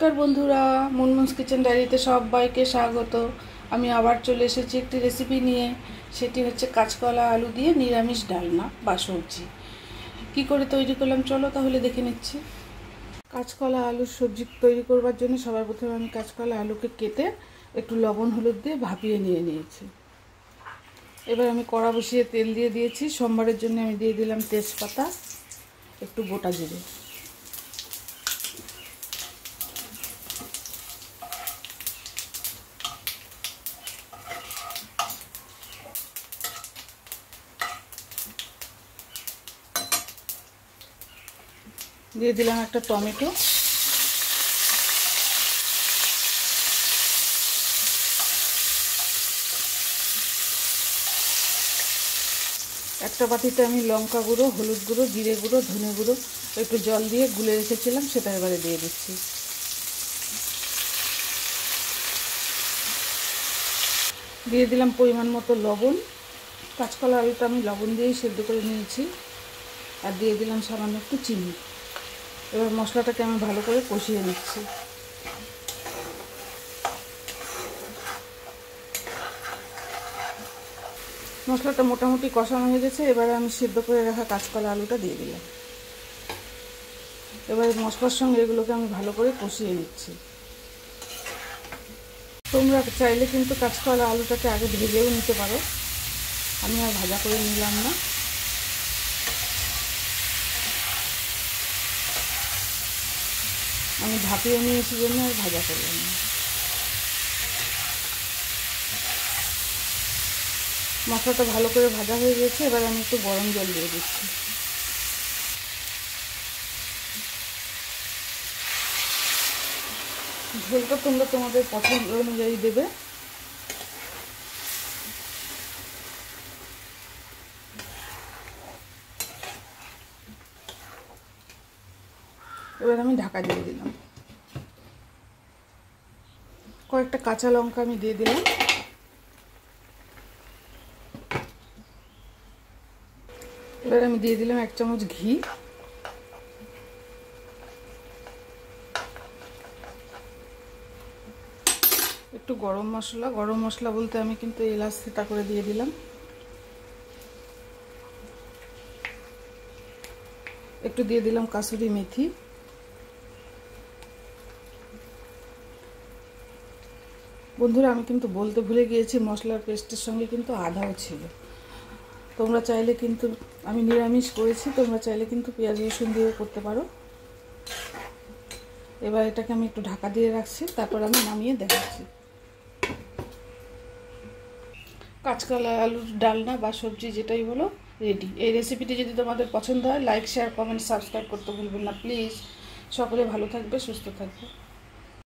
নমস্কার বন্ধুরা, মুনমুনস কিচেন ডায়েরিতে সবাইকে স্বাগত। আমি আবার চলে এসেছি একটি রেসিপি নিয়ে। সেটি হচ্ছে কাঁচকলা আলু দিয়ে নিরামিষ ডালনা বা সবজি। কী করে তৈরি করলাম চলো তাহলে দেখে নিচ্ছি। কাঁচকলা আলুর সবজি তৈরি করবার জন্য সবার প্রথমে আমি কাঁচকলা আলুকে কেটে একটু লবণ হলুদ দিয়ে ভাপিয়ে নিয়েছি। এবার আমি কড়া বসিয়ে তেল দিয়ে দিয়েছি। সোমবারের জন্য আমি দিয়ে দিলাম তেজপাতা, একটু গোটা জিরে। দিয়ে দিলাম একটা টমেটো, একটা বাটিতে আমি লঙ্কা গুঁড়ো, হলুদ গুঁড়ো, জিরে গুঁড়ো, ধনে গুঁড়ো একটু জল দিয়ে গুলে রেখেছিলাম, সেটা এবারে দিয়ে দিচ্ছি। দিয়ে দিলাম পরিমাণ মতো লবণ। কাঁচকলা আলুটা আমি লবণ দিয়েই সেদ্ধ করে নিয়েছি। আর দিয়ে দিলাম সামান্য একটু চিনি। এবার মশলাটাকে আমি ভালো করে কষিয়ে নিচ্ছি। মশলাটা মোটামুটি কষানো হয়ে গেছে। এবারে আমি সেদ্ধ করে রাখা কাঁচকলা আলুটা দিয়ে দিলাম। এবারে মশলার সঙ্গে এগুলোকে আমি ভালো করে কষিয়ে নিচ্ছি। তোমরা চাইলে কিন্তু কাঁচকলা আলুটাকে আগে ভেজেও নিতে পারো, আমি আর ভাজা করে নিলাম না। আমি ভাপিয়ে নিয়েছি জন্য আর ভাজা করলাম না। মশলাটা ভালো করে ভাজা হয়ে গেছে। এবার আমি একটু গরম জল দিয়ে দিচ্ছি। ঝোলটা তোমরা তোমাদের পছন্দ অনুযায়ী দেবে। এবার আমি ঢাকা দিয়ে দিলাম। কয়েকটা কাঁচা লঙ্কা আমি দিয়ে দিলাম। এবার আমি দিয়ে দিলাম 1 চামচ ঘি। একটু গরম মশলা বলতে আমি কিন্তু এলাচ থেঁতা করে দিয়ে দিলাম। একটু দিয়ে দিলাম কাসুরি মেথি। বন্ধুরা, আমি কিন্তু বলতে ভুলে গিয়েছি, মশলার পেস্টের সঙ্গে কিন্তু আদাও ছিল। তোমরা চাইলে কিন্তু, আমি নিরামিষ করেছি, তোমরা চাইলে কিন্তু পেঁয়াজ রসুন দিয়েও করতে পারো। এবার এটাকে আমি একটু ঢাকা দিয়ে রাখছি, তারপর আমি নামিয়ে দেখাচ্ছি। কাঁচকলা আলুর ডালনা বা সবজি যেটাই বলো, রেডি। এই রেসিপিটি যদি তোমাদের পছন্দ হয়, লাইক, শেয়ার, কমেন্ট, সাবস্ক্রাইব করতে ভুলবেন না প্লিজ। সকলে ভালো থাকবে, সুস্থ থাকবে।